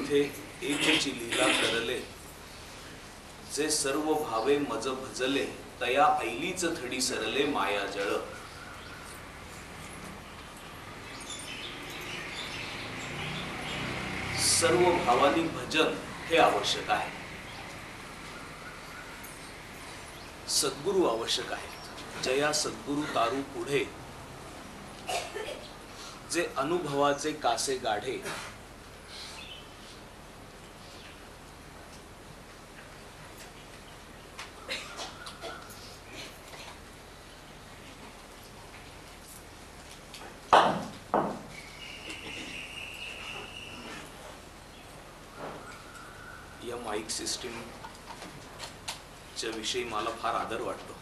तेथे एकची लीला करले, जे सर्व भावे मज भजले, तया ऐलीच थडी सरले माया जळ. सर्व भावानी भजन हे आवश्यक आहे. सद्गुरू आवश्यक आहेत. जया सद्गुरू तारू पुढे, जे अनुभवाचे कासे गाढे. या माईक सिस्टीम च्या विषयी मला फार आदर वाटतो.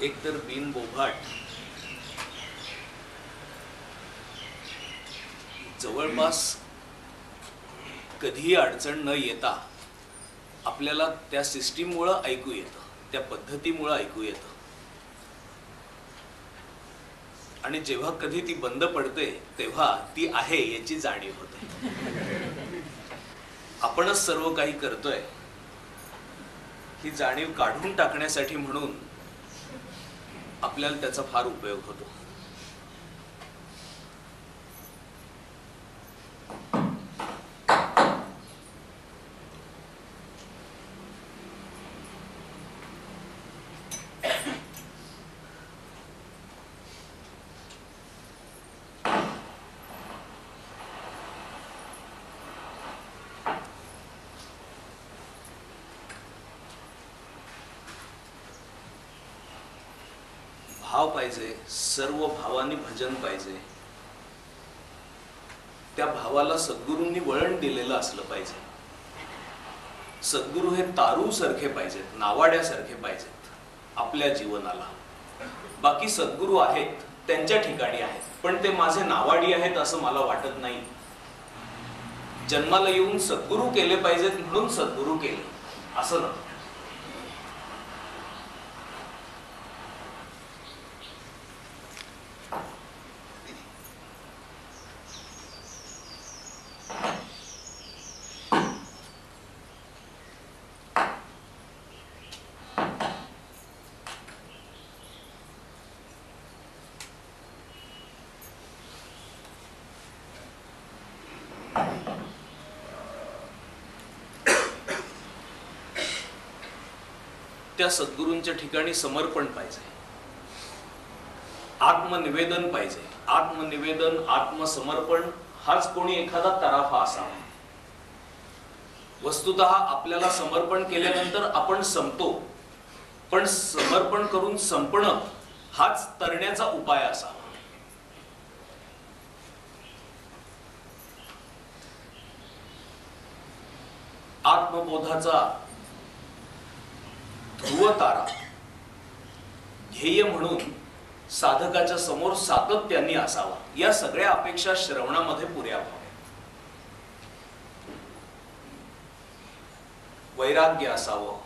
एकतर बिन बोभाट जवळपास कधीही अडचण न येता आपल्याला त्या सिस्टीममुळे ऐकू येतं, त्या पद्धतीमुळे ऐकू येतं. आणि जेव्हा कधी ती बंद पडते तेव्हा ती आहे याची जाणीव होते. आपणच सर्व काही करतोय ही जाणीव काढून टाकण्यासाठी म्हणून आपल्याला त्याचा फार उपयोग होतो. भाव पाहिजे, सर्व भावांनी भजन पाहिजे. त्या भावाला सद्गुरूंनी वळण दिलेलं असलं पाहिजे. सद्गुरू हे तारू सारखे पाहिजेत, नावाड्यासारखे पाहिजेत आपल्या जीवनाला. बाकी सद्गुरू आहेत त्यांच्या ठिकाणी आहेत, पण ते माझे नावाडी आहेत असं मला वाटत नाही. जन्माला येऊन सद्गुरू केले पाहिजेत म्हणून सद्गुरू केले असं नाही. त्या सद्गुरूंच्या ठिकाणी समर्पण पाहिजे, आत्मनिवेदन पाहिजे. आत्मनिवेदन, आत्मसमर्पण हाच कोणी एखादा तराफा असावा. वस्तुतः आपल्याला समर्पण केल्यानंतर आपण संपतो, पण समर्पण करून संपणं हाच तरण्याचा उपाय असावा. आत्मबोधाचा ध्रुव तारा ध्येय म्हणून साधकाच्या समोर सातत्याने असावा. या सगळ्या अपेक्षा श्रवणामध्ये पुऱ्या व्हाव्या. वैराग्य असावं,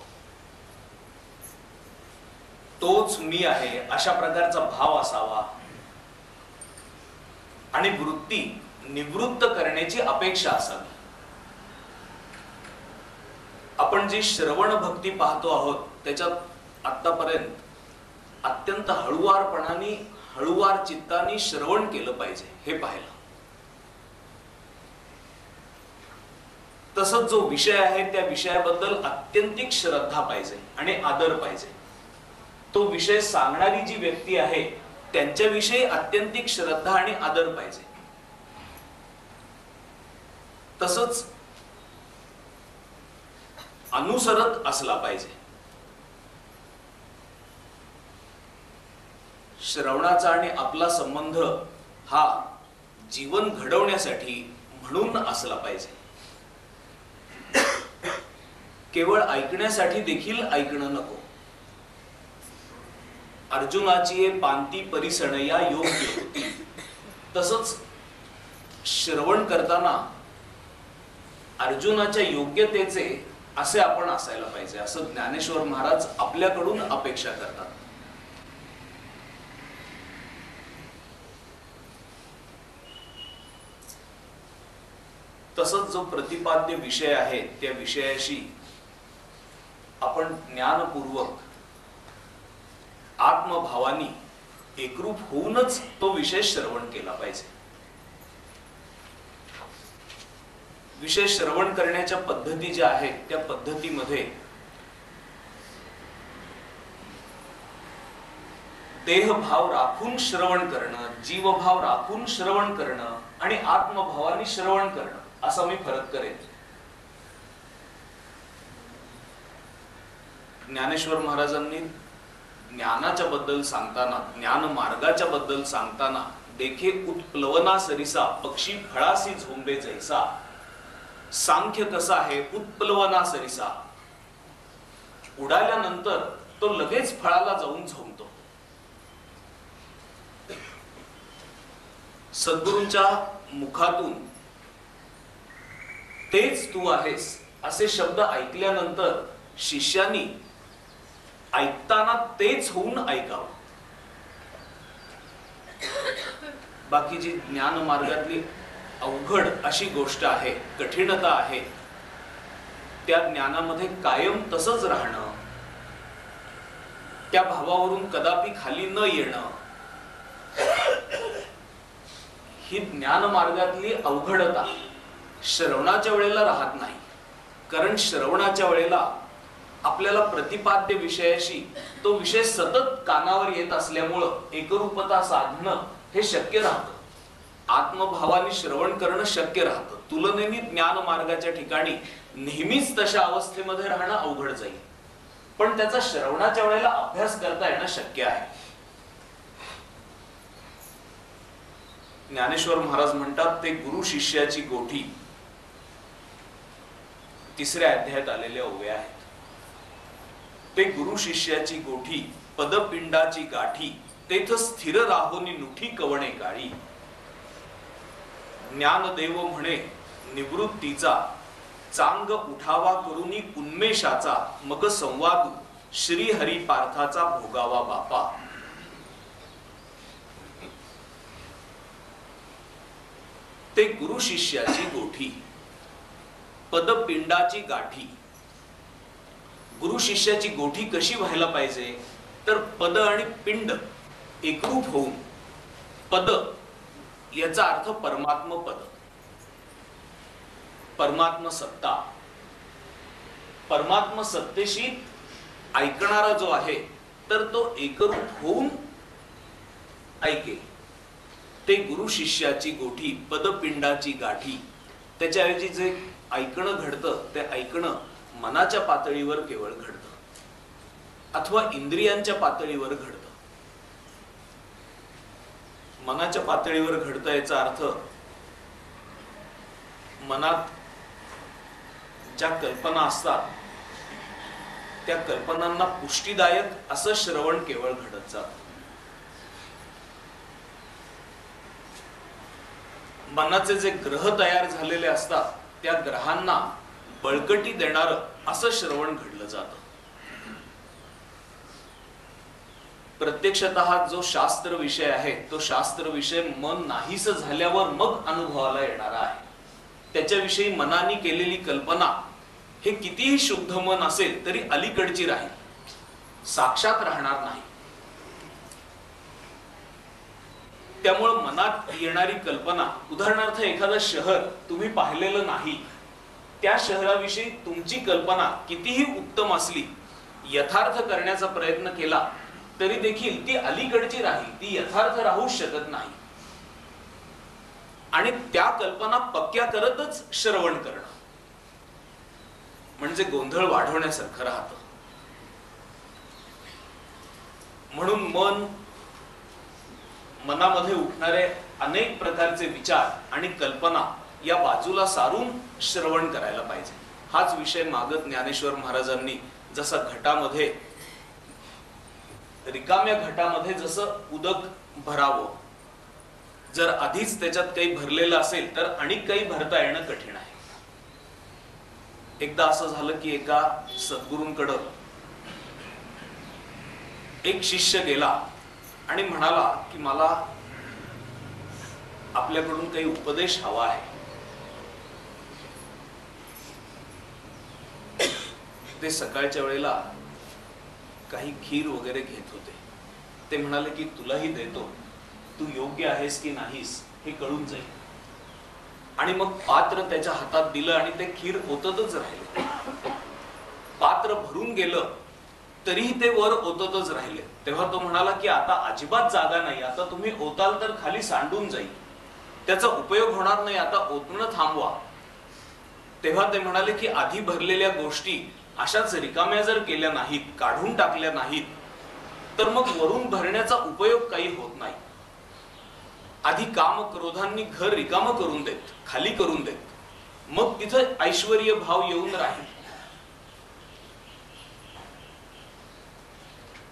तोच मी आहे अशा प्रकारचा भाव असावा. आणि वृत्ती निवृत्त करण्याची अपेक्षा असावी. आपण जी श्रवण भक्ती पाहतो आहोत त्याच्यात आतापर्यंत अत्यंत हळुवारपणाने, हळुवार चित्ताने श्रवण केलं पाहिजे हे पाहिलं. तसंच जो विषय आहे त्या विषयाबद्दल अत्यंतिक श्रद्धा पाहिजे आणि आदर पाहिजे. तो विषय सांगणारी जी व्यक्ती आहे त्यांच्याविषयी अत्यंतिक श्रद्धा आणि आदर पाहिजे. तसंच अनुसरत असला पाहिजे. श्रवणाचा आणि आपला संबंध हा जीवन घडवण्यासाठी म्हणून असला पाहिजे. केवळ ऐकण्यासाठी देखील ऐकणं नको. अर्जुनाची पांती परिसणया योग्य होती, तसंच श्रवण करताना अर्जुनाच्या योग्यतेचे असे आपण असायला पाहिजे असं ज्ञानेश्वर महाराज आपल्याकडून अपेक्षा करतात. तसंच जो प्रतिपाद्य विषय आहे त्या विषयाशी आपण ज्ञानपूर्वक आत्मभावानी एकरूप होऊनच तो विषय श्रवण केला पाहिजे. विषय श्रवण करण्याच्या पद्धती ज्या आहेत त्या पद्धतीमध्ये देहभाव राखून श्रवण करणं, जीवभाव राखून श्रवण करणं आणि आत्मभावाने श्रवण करणं असा मी फरक करेन. ज्ञानेश्वर महाराजांनी ज्ञानाच्या बद्दल सांगताना, ज्ञान मार्गाच्या बद्दल सांगताना, देखे उत्प्लवना सरिसा पक्षी फळासी झोंबे जैसा, सांख्य कसा आहे उत्प्लवना सरिसा, उडाल्यानंतर तो लगेच फळाला जाऊन झोंबतो. सद्गुरूंच्या मुखातून तेच तू आहेस असे शब्द ऐकल्यानंतर शिष्यांनी ऐकताना तेच होऊन ऐकावं. बाकीची ज्ञान मार्गातली अवघड अशी गोष्ट आहे, कठीणता आहे, त्या ज्ञानामध्ये कायम तसंच राहणं, त्या भावावरून कदापि खाली न येणं, ही ज्ञान मार्गातली अवघडता श्रवणाच्या वेळेला राहत नाही. कारण श्रवणाच्या वेळेला आपल्याला प्रतिपाद्य विषयाशी तो विषय सतत कानावर येत असल्यामुळं एकरूपता साधणं हे शक्य राहतं. आत्मभावाने श्रवण करणं शक्य राहतं. तुलनेने ज्ञान मार्गाच्या ठिकाणी नेहमीच तशा अवस्थेमध्ये राहणं अवघड जाईल, पण त्याचा श्रवणाच्या वेळेला अभ्यास करता येणं शक्य आहे. ज्ञानेश्वर महाराज म्हणतात ते गुरु शिष्याची गोठी 3ऱ्या अध्यायात आलेल्या ओव्या आहेत. ते गुरु शिष्याची गोठी पदपिंडाची गाठी, तेथ स्थिर राहोनी नुठी कवणे काळी. ज्ञानदेव म्हणे निवृत्तीचा, चांग उठावा करुनी उन्मेषाचा, मग संवादू श्री हरी पार्थाचा भोगावा बापा. ते गुरु शिष्याची गोठी पदपिंडाची गाठी. गुरु शिष्याची गोठी कशी व्हायला पाहिजे तर पद आणि पिंड एकरूप होऊन, पद याचा अर्थ परमात्म पद, परमात्म सत्ता. परमात्म सत्तेशी ऐकणारा जो आहे तर तो एकरूप होऊन ऐके. ते गुरु शिष्याची गोठी पदपिंडाची गाठी. त्याच्याऐवजी जे ऐकणं घडतं ते ऐकणं मनाच्या पातळीवर केवळ घडतं अथवा इंद्रियांच्या पातळीवर घडतं. मनाच्या पातळीवर घडतं याचा अर्थ मनात ज्या कल्पना असतात त्या कल्पनांना पुष्टीदायक असं श्रवण केवळ घडत जातं. मनाचे जे ग्रह तयार झालेले असतात त्या ग्रहांना बळकटी देणारं असं श्रवण घडलं जातं. प्रत्यक्षतः जो शास्त्र विषय आहे तो शास्त्र विषय मन नाहीस झाल्यावर मग अनुभवाला येणारा आहे. त्याच्याविषयी मनाने केलेली कल्पना हे कितीही शुद्ध मन असेल तरी अलीकडची राहील, साक्षात राहणार नाही. त्यामुळे मनात येणारी कल्पना, उदाहरणार्थ एखादं शहर तुम्ही पाहिलेलं नाही, त्या शहराविषयी तुमची कल्पना कितीही उत्तम असली, यथार्थ करण्याचा प्रयत्न केला तरी देखील ती अलीकडची राहील, ती यथार्थ राहू शकत नाही. आणि त्या कल्पना पक्क्या करतच श्रवण करणं म्हणजे गोंधळ वाढवण्यासारखं राहतं. म्हणून मनामध्ये उठणारे अनेक प्रकारचे विचार आणि कल्पना या बाजूला सारून श्रवण करायला पाहिजे. हाच विषय मागत ज्ञानेश्वर महाराजांनी जसा घटामध्ये, रिकाम्या घटामध्ये जसं उदक भरावं, जर आधीच त्याच्यात काही भरलेलं असेल तर आणि काही भरता येणं कठीण आहे. एकदा असं झालं की एका सद्गुरूंकडं एक शिष्य गेला आणि म्हणाला की मला आपल्याकडून काही उपदेश हवा आहे. ते सकाळच्या वेळेला काही खीर वगैरे घेत होते. ते म्हणाले की तुलाही देतो, तू योग्य आहेस की नाहीस हे कळून जाईल. आणि मग पात्र त्याच्या हातात दिलं आणि ते खीर ओततच राहिले. पात्र भरून गेलं तरीही ते वर ओततच राहिले. तेव्हा तो म्हणाला की आता अजिबात जागा नाही, आता तुम्ही ओताल तर खाली सांडून जाईल, त्याचा उपयोग होणार नाही, आता ओतणं थांबवा. तेव्हा ते म्हणाले की आधी भरलेल्या गोष्टी अशाच रिकाम्या जर केल्या नाहीत, काढून टाकल्या नाहीत, तर मग वरून भरण्याचा उपयोग काही होत नाही. आधी काम क्रोधांनी घर रिकाम करून देत, खाली करून देत, मग तिथं ऐश्वर्य भाव येऊन राहील.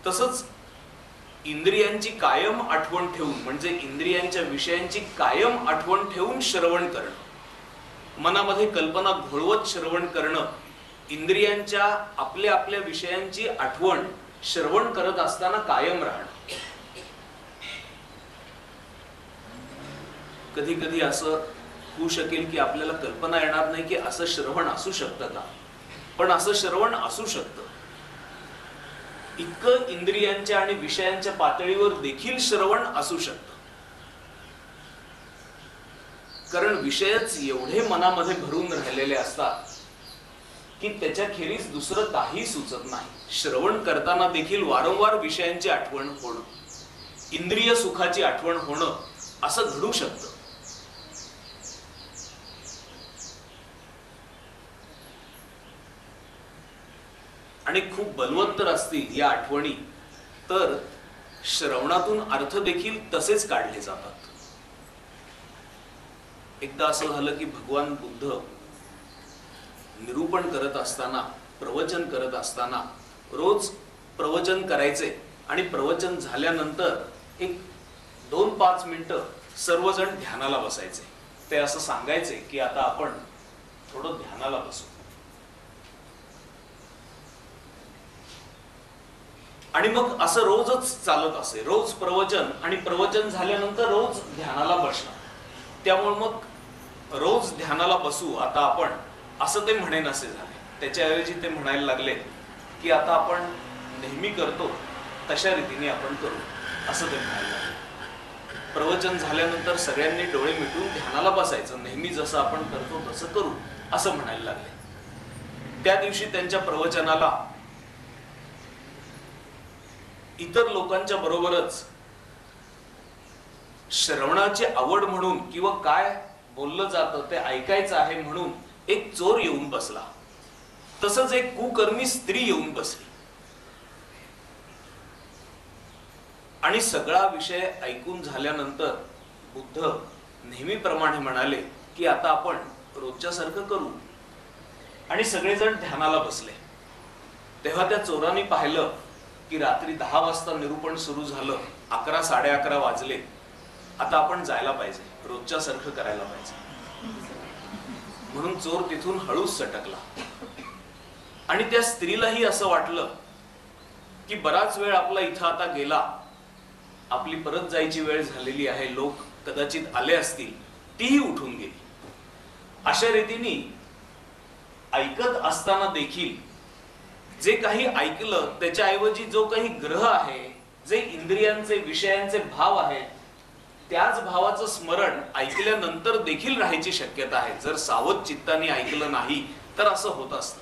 तसंच इंद्रियांची कायम आठवण ठेवून, म्हणजे इंद्रियांच्या विषयांची कायम आठवण ठेवून श्रवण करणं, मनामध्ये कल्पना घोळवत श्रवण करणं, इंद्रियांच्या आपल्या आपल्या विषयांची आठवण श्रवण करत असताना कायम राहणं. कधी कधी असं होऊ शकेल की आपल्याला कल्पना येणार नाही की असं श्रवण असू शकतं का, पण असं श्रवण असू शकतं. इतकं इंद्रियांच्या आणि विषयांच्या पातळीवर देखील श्रवण असू शकतं. कारण विषयच एवढे मनामध्ये भरून राहिलेले असतात की त्याच्याखेरीज दुसरं काही सुचत नाही. श्रवण करताना देखील वारंवार विषयांची आठवण होणं, इंद्रिय सुखाची आठवण होणं असं घडू शकतं. आणि खूप बलवत्तर असतील या आठवणी तर श्रवणातून अर्थ देखील तसेच काढले जातात. एकदा असं झालं की भगवान बुद्ध निरूपण करत असताना, प्रवचन करत असताना रोज प्रवचन करायचे आणि प्रवचन झाल्यानंतर एक 2-5 मिनिटं सर्वजण ध्यानाला बसायचे. ते असं सांगायचे की आता आपण थोडं ध्यानाला बसू. आणि मग असं रोजच चालत असे. रोज प्रवचन आणि प्रवचन झाल्यानंतर रोज ध्यानाला बसणं. त्यामुळे मग रोज ध्यानाला बसू आता आपण, असं ते म्हणे नसे झाले. त्याच्याऐवजी ते म्हणायला लागले की आता आपण नेहमी करतो तशा रीतीने आपण करू, असं ते म्हणायला लागले. प्रवचन झाल्यानंतर सगळ्यांनी डोळे मिटून ध्यानाला बसायचं, नेहमी जसं आपण करतो तसं करू, असं म्हणायला लागले. त्या दिवशी त्यांच्या प्रवचनाला इतर लोकांच्या बरोबरच श्रवणाची आवड म्हणून किंवा काय बोललं जातं ते ऐकायचं आहे म्हणून एक चोर येऊन बसला. तसंच एक कुकर्मी स्त्री येऊन बसली आणि सगळा विषय ऐकून झाल्यानंतर बुद्ध नेहमीप्रमाणे म्हणाले की आता आपण रोजच्या सारखं करू. आणि सगळेजण ध्यानाला बसले. तेव्हा त्या चोरांनी पाहिलं की रात्री 10 वाजता निरूपण सुरू झालं, 11-11:30 वाजले, आता आपण जायला पाहिजे, रोजच्या सारखं करायला पाहिजे. म्हणून चोर तिथून हळूच सटकला. आणि त्या स्त्रीलाही असं वाटलं की बराच वेळ आपला इथं आता गेला, आपली परत जायची वेळ झालेली आहे, लोक कदाचित आले असतील, तीही उठून गेली. अशा रीतीने ऐकत असताना देखील जे काही ऐकलं त्याच्याऐवजी जो काही ग्रह आहे, जे इंद्रियांचे विषयांचे भाव आहेत, त्याच भावाचं स्मरण ऐकल्यानंतर देखील राहायची शक्यता आहे. जर सावध चित्ताने ऐकलं नाही तर असं होत असतं.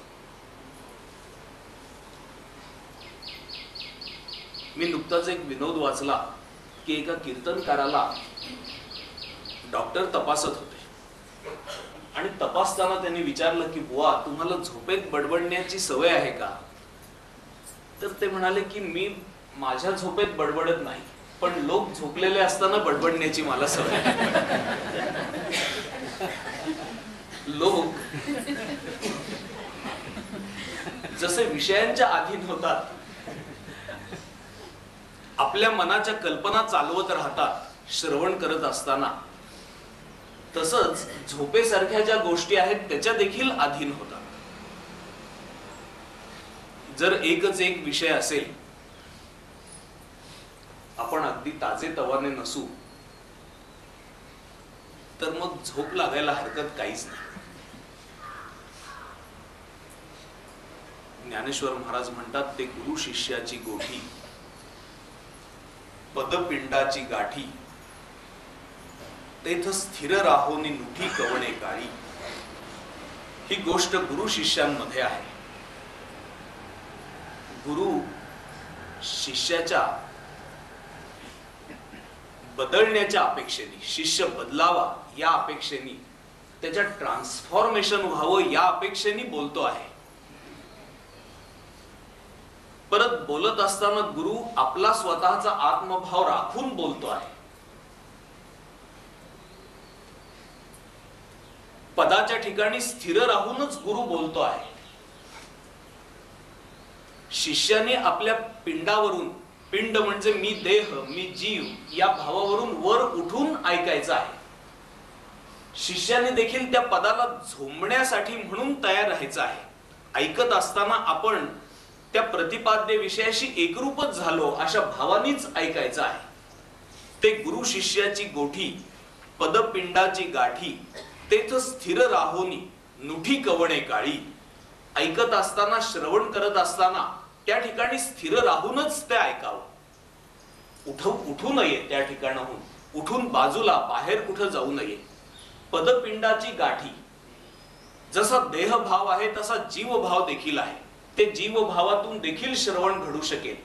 मी नुकताच एक विनोद वाचला की एका कीर्तनकाराला डॉक्टर तपासत होते आणि तपासताना त्यांनी विचारलं की बुवा, तुम्हाला झोपेत बडबडण्याची सवय आहे का? तर ते म्हणाले की मी माझ्या झोपेत बडबडत नाही, पण लोक झोपलेले असताना बडबडण्याची मला सवय आहे. लोक जसे विषयांच्या अधीन होतात, आपल्या मनाच्या कल्पना चालवत राहतात श्रवण करत असताना, तसंच झोपेसारख्या ज्या गोष्टी आहेत त्याच्या देखील अधीन होतात. जर एकच एक विषय असेल, आपण अगदी ताजेतवाने नसू, तर मग झोप लागायला हरकत काहीच नाही. ज्ञानेश्वर महाराज म्हणतात, ते गुरु शिष्याची गोठी, पदपिंडाची गाठी, तेथ स्थिर राहोनी नुठी कवणे काळी. ही गोष्ट गुरु शिष्यांमध्ये आहे. गुरु शिष्याच्या बदलण्याच्या अपेक्षेने, शिष्य बदलावा या अपेक्षेने, त्याच्या ट्रान्सफॉर्मेशन व्हावं या अपेक्षेने बोलतो आहे. परत बोलत असताना गुरु आपला स्वतःचा आत्मभाव राखून बोलतो आहे. पदाच्या ठिकाणी स्थिर राहूनच गुरु बोलतो आहे. शिष्याने आपल्या पिंडावरून, पिंड म्हणजे मी देह, मी जीव, या भावावरून वर उठून ऐकायचं आहे. शिष्याने देखील त्या पदाला झोंबण्यासाठी म्हणून तयार राहायचं आहे. ऐकत असताना आपण त्या प्रतिपाद्य विषयाशी एकरूपच झालो अशा भावानीच ऐकायचं आहे. ते गुरु शिष्याची गोठी, पदपिंडाची गाठी, तेथ स्थिर राहोनी नुठी कवणे काळी. ऐकत असताना, श्रवण करत असताना त्या ठिकाणी स्थिर राहूनच ते ऐकावं. उठू नये त्या ठिकाणाहून, उठून बाजूला बाहेर कुठं जाऊ नये. पदपिंडाची गाठी, जसा देहभाव आहे तसा जीवभाव देखील आहे. ते जीवभावातून देखील श्रवण घडू शकेल.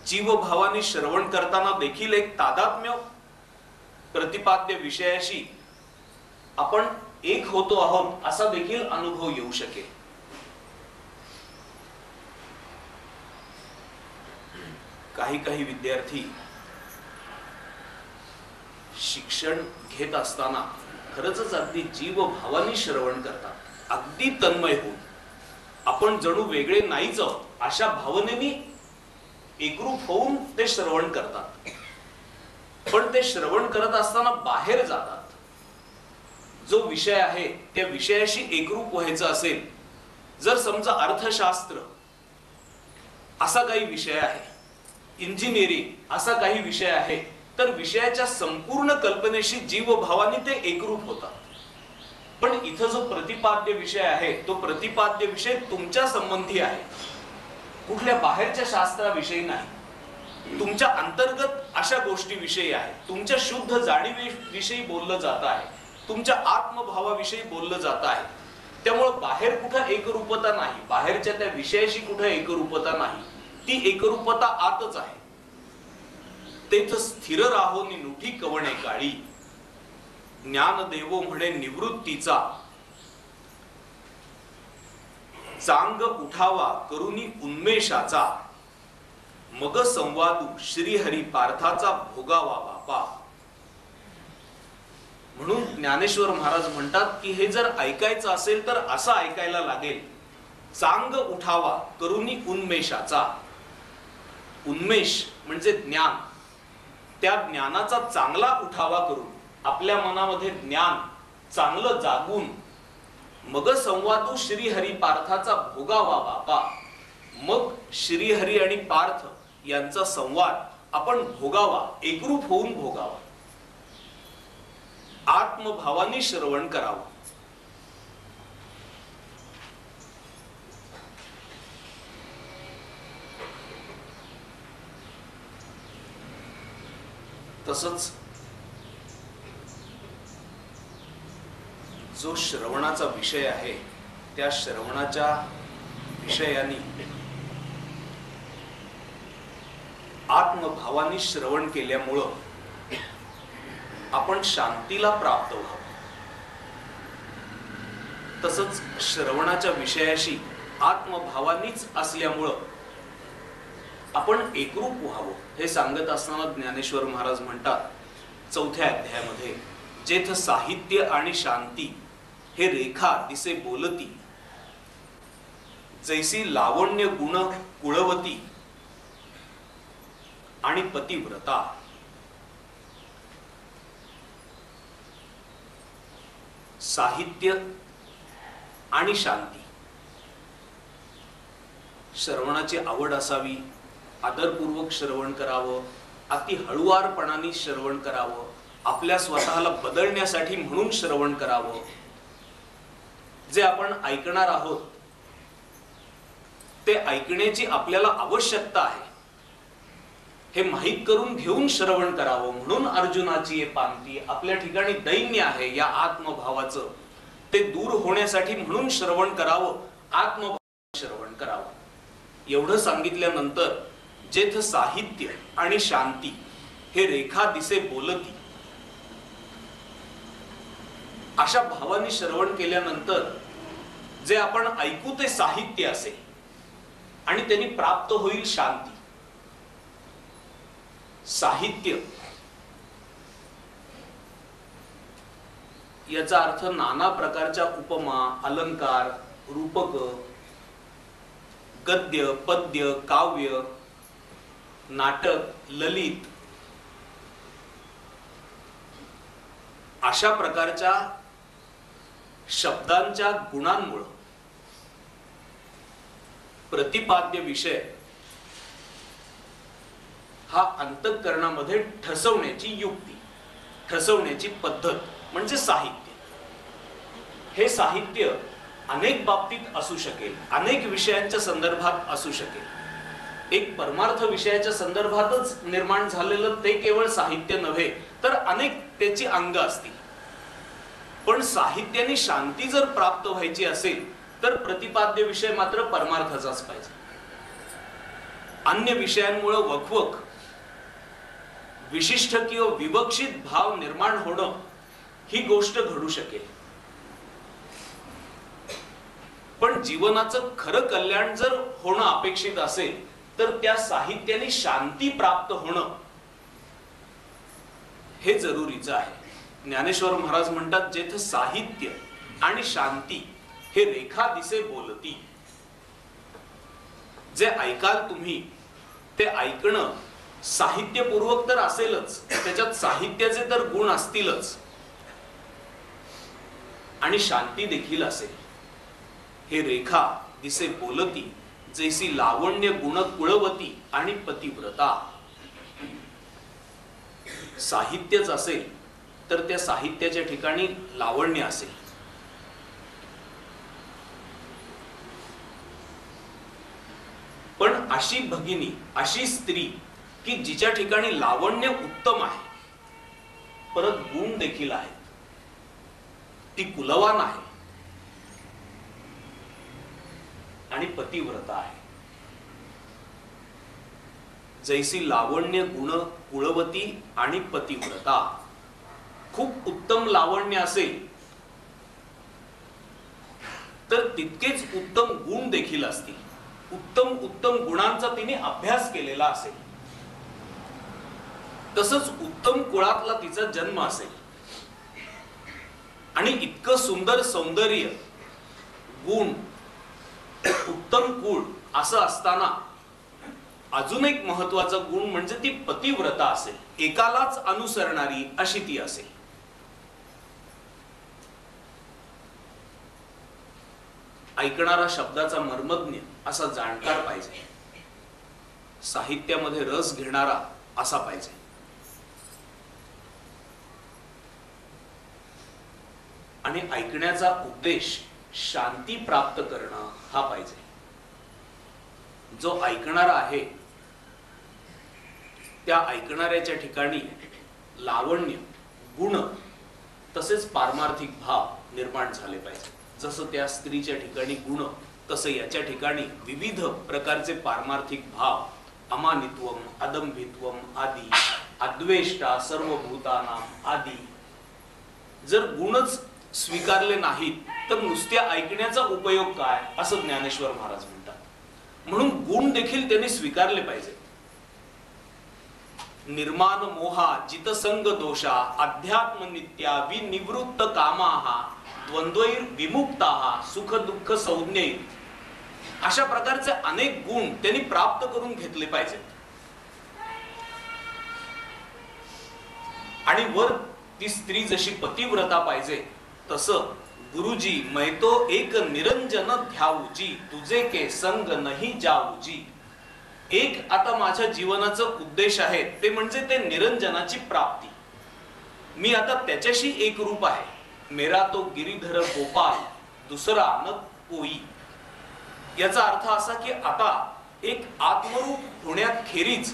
जीवभावाने श्रवण करताना देखील एक तादात्म्य प्रतिपाद्य विषयाशी आपण एक होतो आहोत असा देखील अनुभव येऊ शकेल. काही विद्यार्थी शिक्षण घेत असताना खरंच अगदी जीवभावाने श्रवण करतात, अगदी तन्मय होऊन. आपण जणू वेगळे नाहीच आहोत अशा भावनेने एकरूप होऊन ते श्रवण करतात. पण ते श्रवण करत असताना बाहेर जातात. जो विषय आहे त्या विषयाशी एकरूप व्हायचं असेल, जर समजा अर्थशास्त्र असा काही विषय आहे, इंजिनिअरिंग असा काही विषय आहे, तर विषयाच्या संपूर्ण कल्पनेशी जीवभावाने ते एकरूप होतात. पण इथं जो प्रतिपाद्य विषय आहे, तो प्रतिपाद्य विषय तुमच्या संबंधी आहे, कुठल्या बाहेरच्या शास्त्राविषयी नाही. तुमच्या अंतर्गत अशा गोष्टी विषयी आहे. तुमच्या शुद्ध जाणीवेविषयी बोललं जात आहे, तुमच्या आत्मभावाविषयी बोललं जात आहे. त्यामुळे बाहेर कुठं एकरूपता नाही, बाहेरच्या त्या विषयाशी कुठं एकरूपता नाही. ती एकरूपता आतच आहे. तेथ स्थिर राहोनी नुठी कवणे काळी. ज्ञानदेवो म्हणे निवृत्तीचा, चांग उठावा करुनी उन्मेषाचा. मग संवादू श्रीहरी पार्थाचा भोगावा बापा. म्हणून ज्ञानेश्वर महाराज म्हणतात की हे जर ऐकायचं असेल तर असं ऐकायला लागेल. चांग उठावा करुनी उन्मेषाचा. उन्मेष म्हणजे ज्ञान. त्या ज्ञानाचा चांगला उठावा करून, आपल्या मनामध्ये ज्ञान चांगलं जागून, मग संवादू श्रीहरी पार्थाचा भोगावा बापा. मग श्रीहरी आणि पार्थ यांचा संवाद आपण भोगावा, एकरूप होऊन भोगावा. आत्मभावाने श्रवण करावं. तसंच जो श्रवणाचा विषय आहे, त्या श्रवणाच्या विषयाने आत्मभावाने श्रवण केल्यामुळं आपण शांतीला प्राप्त व्हावं. तसंच श्रवणाच्या विषयाशी आत्मभावानीच असल्यामुळं आपण एकरूप व्हावं. हे सांगत असताना ज्ञानेश्वर महाराज म्हणतात 4थ्या अध्यायामध्ये, जेथ साहित्य आणि शांती हे रेखा दिसे बोलती, जैसी लावण्य गुण कुळवती आणि पतिव्रता. साहित्य आणि शांती, श्रवणाची आवड असावी, आदरपूर्वक श्रवण करावं, अति हळुवारपणाने श्रवण करावं, आपल्या स्वतःला बदलण्यासाठी म्हणून श्रवण करावं. जे आपण ऐकणार आहोत ते ऐकण्याची आपल्याला आवश्यकता आहे हे माहीत करून घेऊन श्रवण करावं. म्हणून अर्जुनाची पांती आपल्या ठिकाणी दैन्य आहे या आत्मभावाचं. ते दूर होण्यासाठी म्हणून श्रवण करावं, आत्मभाव श्रवण करावं. एवढं सांगितल्यानंतर जेथ साहित्य आणि शांती हे रेखा दिसे बोलती, अशा भावाने श्रवण केल्यानंतर जे आपण ऐकू ते साहित्य असेल आणि त्यांनी प्राप्त होईल शांती. साहित्य याचा अर्थ नाना प्रकारच्या उपमा, अलंकार, रूपक, गद्य, पद्य, काव्य, नाटक, ललित अशा प्रकारच्या शब्दांच्या गुणांमुळे प्रतिपाद्य विषय हा अंतःकरणामध्ये ठसवण्याची युक्ती, ठसवण्याची पद्धत म्हणजे साहित्य. हे साहित्य अनेक बाबतीत असू शकेल, अनेक विषयांच्या संदर्भात असू शकेल. एक परमार्थ विषयाच्या संदर्भातच निर्माण झालेलं ते केवळ साहित्य नव्हे तर अनेक त्याची अंग असतील. पण साहित्याने शांती जर प्राप्त व्हायची असेल तर प्रतिपाद्य विषय मात्र परमार्थाचाच पाहिजे. अन्य विषयांमुळे वकवक, विशिष्ट किंवा विवक्षित भाव निर्माण होणं ही गोष्ट घडू शकेल. पण जीवनाचं खरं कल्याण जर होणं अपेक्षित असेल तर त्या साहित्याने शांती प्राप्त होणं हे जरुरीचं आहे. ज्ञानेश्वर महाराज म्हणतात, जेथ साहित्य आणि शांती हे रेखा दिसे बोलती. जे ऐकाल तुम्ही ते ऐकणं साहित्यपूर्वक तर असेलच, त्याच्यात साहित्याचे तर गुण असतीलच आणि शांती देखील असेल. हे रेखा दिसे बोलती, जैसी लावण्य गुण कुळवती आणि पतिव्रता. साहित्यच असेल तर त्या साहित्याच्या ठिकाणी लावण्य असेल. पण अशी भगिनी, अशी स्त्री की जिच्या ठिकाणी लावण्य उत्तम आहे, परत गुण देखील आहेत, ती कुलवान आहे आणि पतिव्रता आहे. जैसी लावण्य गुण कुळवती आणि पतिव्रता. खूप उत्तम लावण्य असेल तर तितकेच उत्तम गुण देखील असतील. उत्तम उत्तम गुणांचा तिने अभ्यास केलेला असेल. तसंच उत्तम कुळातला तिचा जन्म असेल आणि इतकं सुंदर सौंदर्य, गुण, उत्तम कुळ असं असताना अजून एक महत्वाचा गुण म्हणजे ती पतिव्रता असेल. एकालाच अनुसरणारी अशी ती असेल. ऐकणारा शब्दाचा मर्मज्ञ असा जाणकार पाहिजे. साहित्यामध्ये रस घेणारा असा पाहिजे. आणि ऐकण्याचा उद्देश शांती प्राप्त करणं हा पाहिजे. जो ऐकणारा आहे त्या ऐकणाऱ्याच्या ठिकाणी लावण्य, गुण तसेच पारमार्थिक भाव निर्माण झाले पाहिजे. जसं त्या स्त्रीच्या ठिकाणी गुण, तसं याच्या ठिकाणी विविध प्रकारचे पारमार्थिक भाव, अमानित्वम, अदंभित्वम आदी, अद्वेष्टा सर्वभूतानाम आदी. जर गुणच स्वीकारले नाहीत तर नुसत्या ऐकण्याचा उपयोग काय, असं ज्ञानेश्वर महाराज म्हणतात. म्हणून गुण देखील त्यांनी स्वीकारले पाहिजे. निर्माण मोहा, जितसंग दोषा, अध्यात्म नित्या, विनिवृत्त कामाहा, द्वंद्वैर विमुक्ताहा, सुख दुःख संज्ञैर. अशा प्रकारचे अनेक गुण त्यांनी प्राप्त करून घेतले पाहिजेत. आणि वर ती स्त्री जशी पतिव्रता पाहिजे तसं गुरुजी मैं तो एक निरंजन ध्याऊजी, तुझे के संग नाही जाऊजी. एक आता माझ्या जीवनाचं उद्देश आहे ते म्हणजे ते निरंजनाची प्राप्ती. मी आता त्याच्याशी एक रूप आहे. मेरा तो गिरीधर गोपाल, दुसरा न कोई. याचा अर्थ असा की आता एक आत्मरूप होण्याखेरीज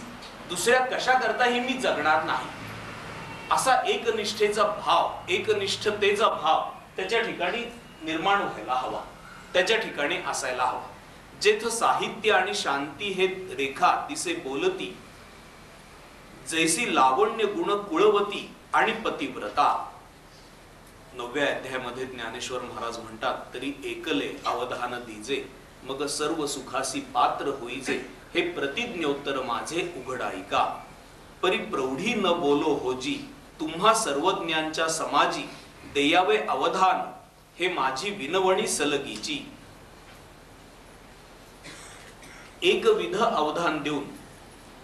दुसऱ्या कशा करताही मी जगणार नाही, असा एकनिष्ठेचा भाव, एकनिष्ठतेचा भाव त्याच्या ठिकाणी निर्माण व्हायला हवा, त्याच्या ठिकाणी असायला हवा. जेथ साहित्य आणि शांती हे रेखा दिसे बोलती, जैसी लावण्य गुण कुळवती आणि पतिव्रता. 9व्या अध्यायामध्ये ज्ञानेश्वर महाराज म्हणतात, तरी एकले अवधान दीजे, मग सर्व सुखासी पात्र होईजे, हे प्रतिज्ञोत्तर माझे उघड ऐका. परी प्रौढी न बोलो होजी, तुम्हा सर्वज्ञांच्या समाजी, देयावे अवधान, हे माझी विनवणी सलगीची. एकविध अवधान देऊन,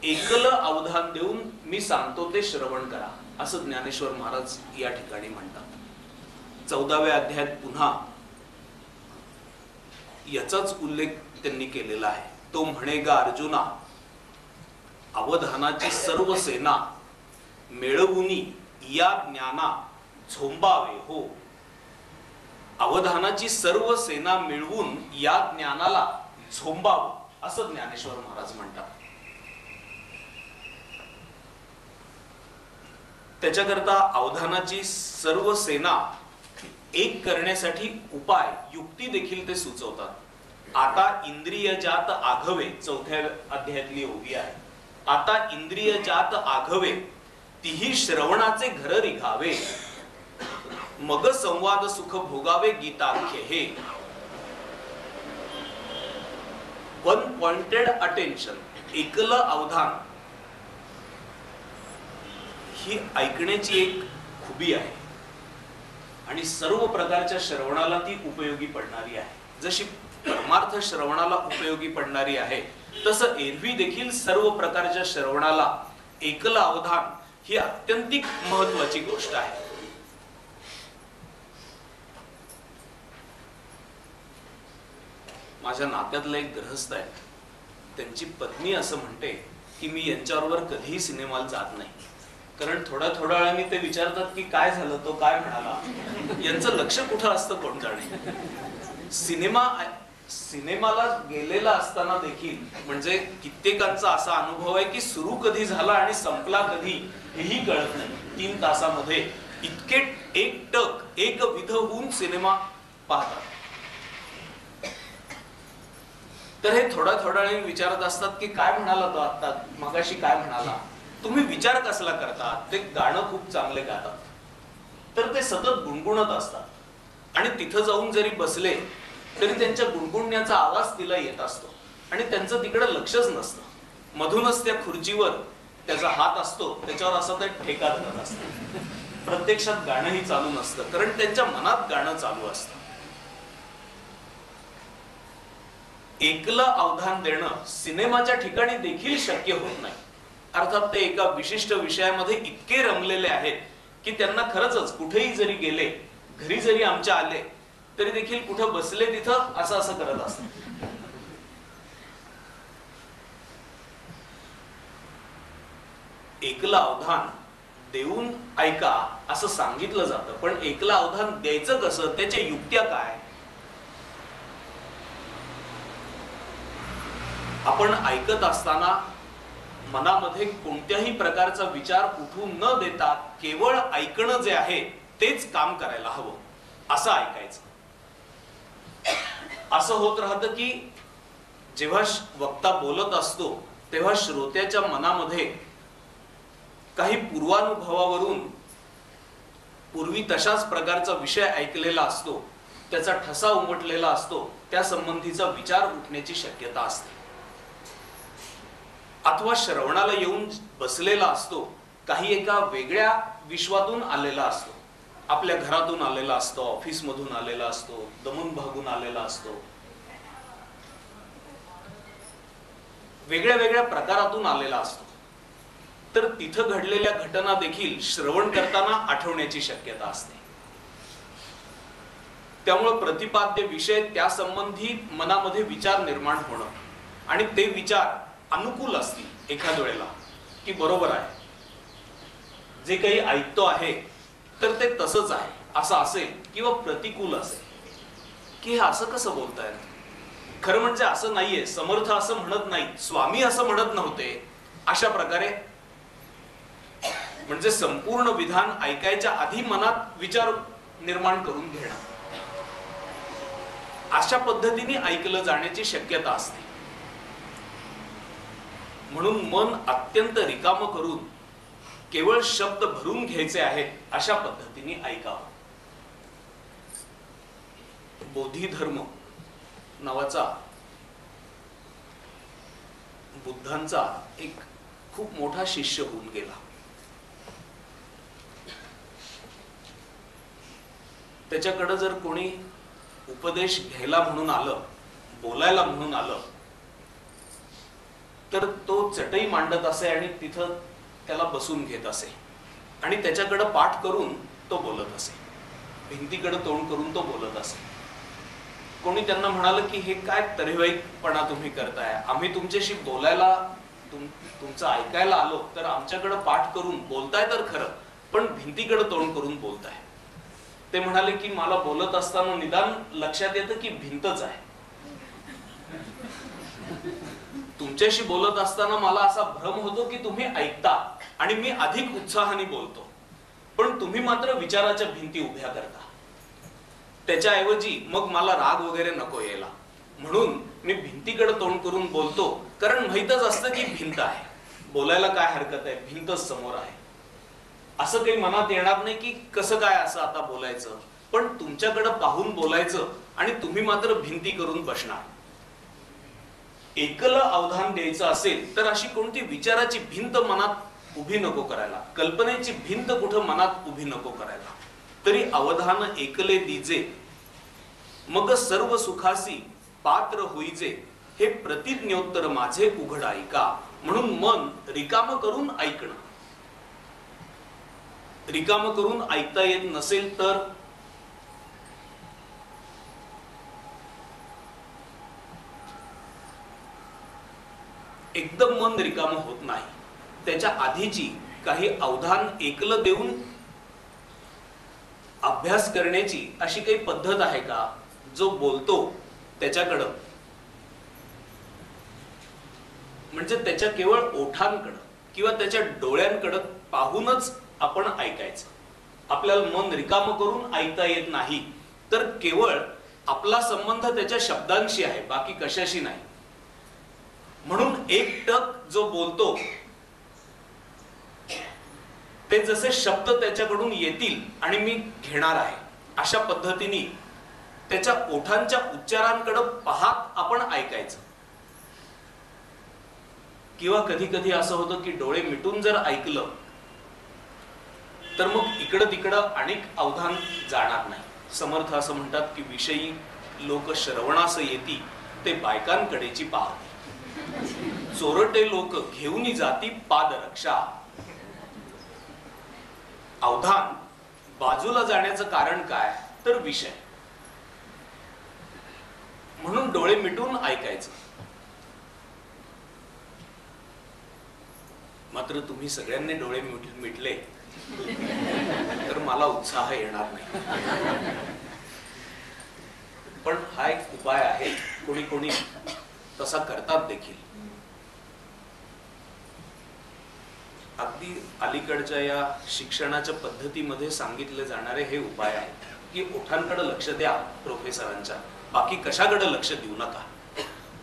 एकल अवधान देऊन मी सांगतो ते श्रवण करा, असं ज्ञानेश्वर महाराज या ठिकाणी म्हणतात. 14व्या अध्यायात पुन्हा याचाच उल्लेख त्यांनी केलेला आहे. तो म्हणेगा अर्जुना, अवधानाची सर्व सेना मिळवुनी या ज्ञाना झोंबावे हो. अवधानाची सर्व सेना मिळवून या ज्ञानाला झोंबावं, असं ज्ञानेश्वर महाराज म्हणतात. त्याच्याकरता अवधानाची सर्व सेना एक करण्यासाठी उपाय, युक्ती देखील ते सुचवतात. आता इंद्रिय जात आघवे, 4थ्या अध्यायातली ओवी आहे. आता इंद्रिय जात आघवे, तिही श्रवणाचे घर रिघावे, मग संवाद सुख भोगावे गीताख्य हे. 1 पॉइंटेड अटेन्शन, एकल अवधान, ही ऐकण्याची एक खुबी आहे आणि सर्व प्रकारच्या श्रवणाला ती उपयोगी पडणारी आहे. जशी परमार्थ श्रवणाला उपयोगी पडणारी आहे, तसं एरवी देखील सर्व प्रकारच्या श्रवणाला एकल अवधान ही अत्यंतिक महत्वाची गोष्ट आहे. माझ्या नात्यातला एक गृहस्थ आहे, त्यांची पत्नी असं म्हणते की मी यांच्याबरोबर कधीही सिनेमाला जात नाही, कारण थोड्या वेळाने ते विचारतात की काय झालं, तो काय म्हणाला. यांचं लक्ष कुठं असतं कोण जाणे. सिनेमाला गेलेला असताना देखील म्हणजे कित्येकांचा असा अनुभव आहे की सुरू कधी झाला आणि संपला कधी हेही कळत नाही. 3 तासामध्ये इतके एकटक एकविध होऊन सिनेमा पाहतात. तर हे थोड्या वेळाने विचारत असतात की काय म्हणाला तो आता, मगाशी काय म्हणाला. तुम्ही विचार कसला करता. ते गाणं खूप चांगले गातात, तर ते सतत गुणगुणत असतात आणि तिथं जाऊन जरी बसले तरी त्यांच्या गुणगुणण्याचा आवाज तिला येत असतो आणि त्यांचं तिकडे लक्षच नसतं. मधूनच त्या खुर्चीवर त्याचा हात असतो, त्याच्यावर असा ते ठेका धरत असतो. प्रत्यक्षात गाणंही चालू नसतं, कारण त्यांच्या मनात गाणं चालू असतं. एकलं अवधान देणं सिनेमाच्या ठिकाणी देखील शक्य होत नाही. अर्थात ते एका विशिष्ट विषयामध्ये इतके रमलेले आहेत की त्यांना खरंच कुठेही जरी गेले, घरी जरी आमच्या आले तरी देखील कुठं बसले तिथं असं असं करत असतात. एकलं अवधान देऊन ऐका असं सांगितलं जातं, पण एकलं अवधान द्यायचं कसं, त्याच्या युक्त्या काय. आपण ऐकत असताना मनामध्ये कोणत्याही प्रकारचा विचार उठू न देता केवळ ऐकणं जे आहे तेच काम करायला हवं, असं ऐकायचं. असं होत राहतं की जेव्हा वक्ता बोलत असतो तेव्हा श्रोत्याच्या मनामध्ये काही पूर्वानुभवावरून पूर्वी तशाच प्रकारचा विषय ऐकलेला असतो, त्याचा ठसा उमटलेला असतो, त्या संबंधीचा विचार उठण्याची शक्यता असते. अथवा श्रवणाला येऊन बसलेला असतो, काही एका वेगळ्या विश्वातून आलेला असतो, आपल्या घरातून आलेला असतो, ऑफिस मधून आलेला असतो, दमून भागून आलेला असतो, वेगळ्या वेगळ्या प्रकारातून आलेला असतो. तर तिथं घडलेल्या घटना देखील श्रवण करताना आठवण्याची शक्यता असते. त्यामुळे प्रतिपाद्य विषय त्या संबंधी मनामध्ये विचार निर्माण होणं आणि ते विचार अनुकूल असतील एखाद्या वेळेला की बरोबर आहे, जे काही ऐकतो आहे तर ते तसंच आहे असं असेल, किंवा प्रतिकूल असेल की हे असं कसं बोलतायत, खरं म्हणजे असं नाहीये, समर्थ असं म्हणत नाही, स्वामी असं म्हणत नव्हते. अशा प्रकारे म्हणजे संपूर्ण विधान ऐकायच्या आधी मनात विचार निर्माण करून घेणं, अशा पद्धतीने ऐकलं जाण्याची शक्यता असते. म्हणून मन अत्यंत रिकाम करून केवळ शब्द भरून घ्यायचे आहेत अशा पद्धतीने ऐकावं. बोधिधर्म नावाचा बुद्धांचा एक खूप मोठा शिष्य होऊन गेला. त्याच्याकडे जर कोणी उपदेश घ्यायला म्हणून आलं, बोलायला म्हणून आलं, तर तो चटई मांडत असे आणि तिथं त्याला बसून घेत असे आणि त्याच्याकडे पाठ करून तो बोलत असे, भिंतीकडे तोंड करून तो बोलत असे. कोणी त्यांना म्हणालं की हे काय तरेवाईकपणा तुम्ही करताय, आम्ही तुमच्याशी बोलायला तुमचं ऐकायला आलो, तर आमच्याकडे पाठ करून बोलताय तर खरं, पण भिंतीकडे तोंड करून बोलताय. ते म्हणाले की मला बोलत असताना निदान लक्षात येतं की भिंतच आहे. तुमच्याशी बोलत असताना मला असा भ्रम होतो की तुम्ही ऐकता आणि मी अधिक उत्साहाने बोलतो, पण तुम्ही मात्र विचाराच्या भिंती उभ्या करता. त्याच्याऐवजी मग मला राग वगैरे नको यायला, म्हणून मी भिंतीकडे तोंड करून बोलतो, कारण माहीतच असतं की भिंत आहे, बोलायला काय हरकत आहे, भिंतच समोर आहे. असं काही मनात येणार नाही की कसं काय असं आता बोलायचं, पण तुमच्याकडे पाहून बोलायचं आणि तुम्ही मात्र भिंती करून बसणार. एकलं अवधान द्यायचं असेल तर अशी कोणती विचाराची भिंत मनात उभी नको करायला, कल्पनेची भिंत कुठं मनात उभी नको करायला. तरी अवधान एकले दीजे, मग सर्व सुखासी पात्र होईजे, हे प्रतिज्ञोत्तर माझे उघड ऐका. म्हणून मन रिकाम करून ऐकणं. रिकाम करून ऐकता येत नसेल तर एकदम मन रिकाम होत नाही. त्याच्या आधीची काही अवधान एकलं देऊन अभ्यास करण्याची अशी काही पद्धत आहे का? जो बोलतो त्याच्याकडं, म्हणजे त्याच्या केवळ ओठांकडं किंवा त्याच्या डोळ्यांकडं पाहूनच आपण ऐकायचं. आपल्याला मन रिकाम करून ऐकता येत नाही, तर केवळ आपला संबंध त्याच्या शब्दांशी आहे, बाकी कशाशी नाही. म्हणून एक टक जो बोलतो ते जसे शब्द त्याच्याकडून येतील आणि मी घेणार आहे अशा पद्धतीने त्याच्या ओठांच्या उच्चारांकडे पाहत आपण ऐकायचं. किंवा कधी कधी असं होतं की डोळे मिटून जर ऐकलं तर मग इकडं तिकडं अनेक अवधान जाणार नाही. समर्थ असं म्हणतात की विषयी लोक श्रवणास येती, ते बायकांकडेची पाहती. चोरटे लोक घेऊन जाती पादरक्षा. अवधान बाजूला जाण्याचं कारण काय? तर विषय. म्हणून डोळे मिटून ऐकायचं. मात्र तुम्ही सगळ्यांनी डोळे मिटले तर मला उत्साह येणार नाही. पण हा एक उपाय आहे, कोणी कोणी तसा करतात देखील. अगदी अलीकडच्या या शिक्षणाच्या पद्धतीमध्ये सांगितले जाणारे हे उपाय आहेत की ओठांकडे लक्ष द्या प्रोफेसरांच्या, बाकी कशाकडे लक्ष देऊ नका.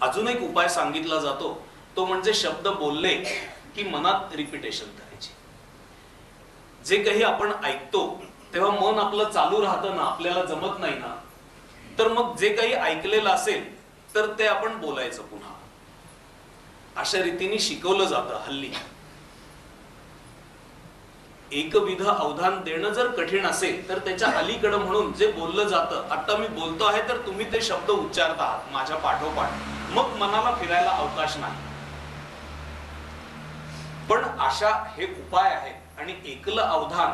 अजून एक उपाय सांगितला जातो, तो म्हणजे शब्द बोलले की मनात रिपिटेशन करायची. जे काही आपण ऐकतो तेव्हा मन आपलं चालू राहतं ना, आपल्याला जमत नाही ना, तर मग जे काही ऐकलेलं असेल तर ते आपण बोलायचं पुन्हा. अशा रीतीने शिकवलं जातं हल्ली. एकविध अवधान देणं जर कठीण असेल तर त्याच्या अलीकडं म्हणून जे बोललं जातं, आता मी बोलतो आहे तर तुम्ही ते शब्द उच्चारत आहात माझ्या पाठोपाठ, मग मनाला फिरायला अवकाश नाही. पण अशा हे उपाय आहेत आणि एकलं अवधान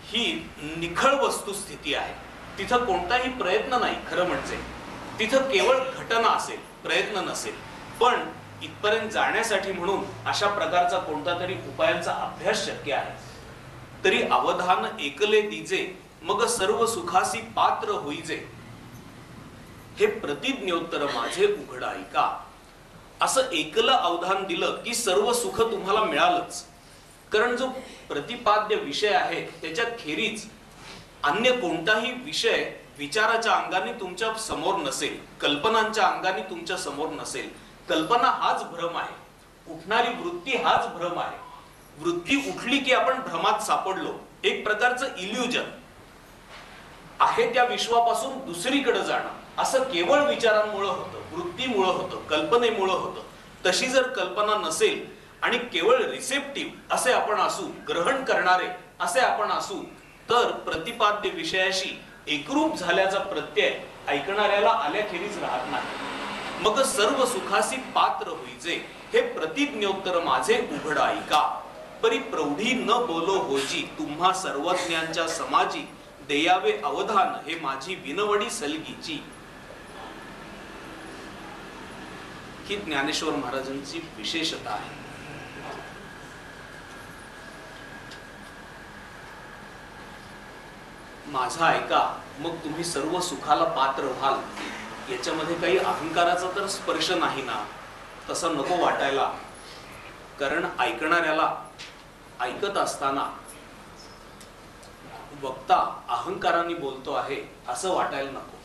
ही निखळ वस्तुस्थिती आहे. तिथं कोणताही प्रयत्न नाही. खरं म्हणजे तिथं केवळ घटना असेल, प्रयत्न नसेल. पण इथपर्यंत जाण्यासाठी म्हणून अशा प्रकारचा कोणता तरी उपायांचा अभ्यास शक्य आहे. तरी अवधान एकले दीजे, मग सर्व सुखासी पात्र होईजे. हे प्रतिज्ञोत्तर माझे उघड ऐका. असं एकलं अवधान दिलं की सर्व सुख तुम्हाला मिळालंच. कारण जो प्रतिपाद्य विषय आहे त्याच्या खेरीज अन्य कोणताही विषय विचाराच्या अंगाने तुमच्या समोर नसेल, कल्पनांच्या अंगाने तुमच्या समोर नसेल. कल्पना हाच भ्रम आहे, उठणारी वृत्ती हाच भ्रम आहे. वृत्ती उठली की आपण भ्रमात सापडलो. एक प्रकारचं इल्युजन आहे. त्या विश्वापासून दुसरीकडे जाणं असं केवळ विचारांमुळे होतं, वृत्तीमुळे होतं, कल्पनेमुळे होतं. तशी जर कल्पना नसेल आणि केवळ रिसेप्टिव्ह असे आपण असू, ग्रहण करणारे असे आपण असू, तर प्रतिपाद्य विषयाशी एकरूप झाल्याचा प्रत्यय ऐकणाऱ्याला आल्याखेरीज राहत नाही. मग सर्व सुखासी पात्र होईजे, हे प्रतिज्ञोत्तर माझे उघड ऐका. परी प्रौढी न बोलो होजी, तुम्हा सर्वज्ञांच्या समाजी देयावे अवधान, हे माझी विनवडी सलगीची. ही ज्ञानेश्वर महाराजांची विशेषता आहे. माझा ऐका, मग तुम्ही सर्व सुखाला पात्र व्हाल. याच्यामध्ये काही अहंकाराचा तर स्पर्श नाही ना, तसं नको वाटायला. कारण ऐकणाऱ्याला ऐकत असताना वक्ता अहंकाराने बोलतो आहे असं वाटायला नको.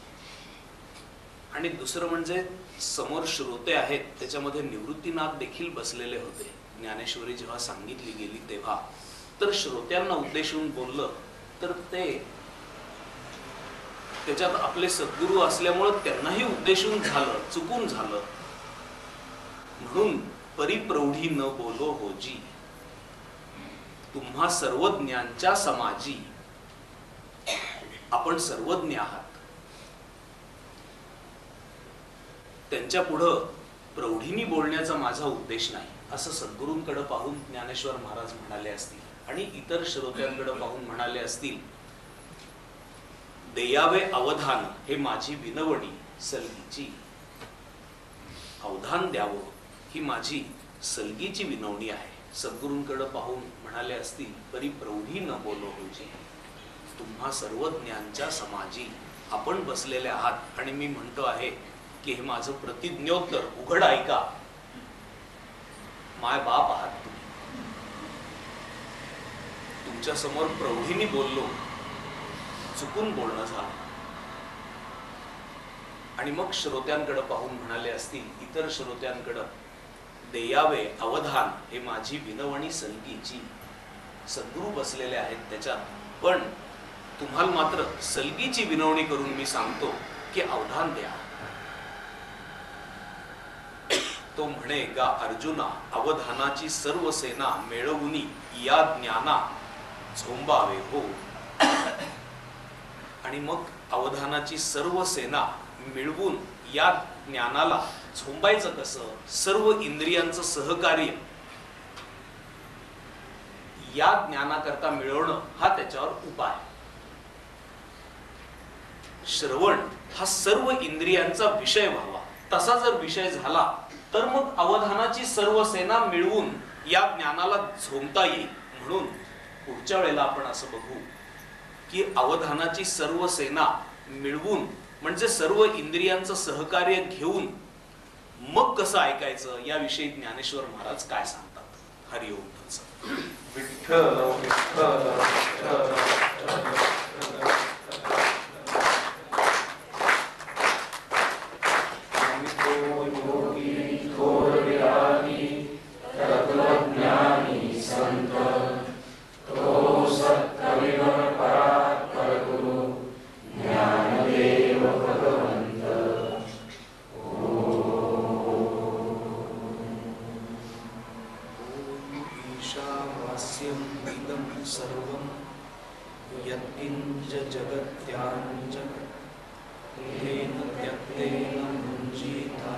आणि दुसरं म्हणजे समोर श्रोते आहेत, त्याच्यामध्ये निवृत्तीनाथ देखील बसलेले होते. ज्ञानेश्वरी जेव्हा सांगितली गेली तेव्हा तर श्रोत्यांना उद्देशून बोललं तर ते त्याच्यात आपले सद्गुरू असल्यामुळे त्यांनाही उद्देशून झालं, चुकून झालं. म्हणून परिप्रौढी न बोलो होजी, तुम्हा सर्वज्ञांच्या समाजी. आपण सर्वज्ञ आहात. त्यांच्या पुढं प्रौढीनी बोलण्याचा माझा उद्देश नाही असं सद्गुरूंकडे पाहून ज्ञानेश्वर महाराज म्हणाले असतील आणि इतर श्रोत्यांकडे पाहून म्हणाले असतील. देयावे अवधान, हे माझी विनवणी सलगीची. अवधान द्यावं ही माझी सलगीची विनवणी आहे. सद्गुरूंकडे पाहून म्हणाले असतील, परी प्रौढी न बोलो होजी, तुम्हा सर्वज्ञांच्या समाजी आपण बसलेले आहात. आणि मी म्हणतो आहे की हे माझं प्रतिज्ञोत्तर उघड ऐका. माय बाप आहात तुम्ही. तुमच्या समोर प्रौढीने बोललो, चुकून बोलणं झालं. आणि मग श्रोत्यांकडे पाहून म्हणाले असतील, इतर श्रोत्यांकडे, देयावे अवधान, हे माझी विनवणी सलगीची. सद्गुरू बसलेले आहेत त्याच्यात, पण तुम्हाला मात्र सलगीची विनवणी करून मी सांगतो की अवधान द्या. तो म्हणे गा अर्जुना, अवधानाची सर्व सेना मिळवुनी या ज्ञाना झोंबावे हो. आणि मग अवधानाची सर्व सेना मिळवून या ज्ञानाला झोंबायचं कसं? सर्व इंद्रियांचं सहकार्य या ज्ञानाकरता मिळवणं हा त्याच्यावर उपाय. श्रवण हा सर्व इंद्रियांचा विषय व्हावा. तसा जर विषय झाला तर मग अवधानाची सर्व सेना मिळवून या ज्ञानाला झोंबता येईल. म्हणून पुढच्या वेळेला आपण असं बघू की अवधानाची सर्व सेना मिळवून म्हणजे सर्व इंद्रियांचं सहकार्य घेऊन मग कसं ऐकायचं याविषयी ज्ञानेश्वर महाराज काय सांगतात. हरिओम. विठ्ठल जगत्यां जगत् तेन त्यक्तेन मुञ्जीता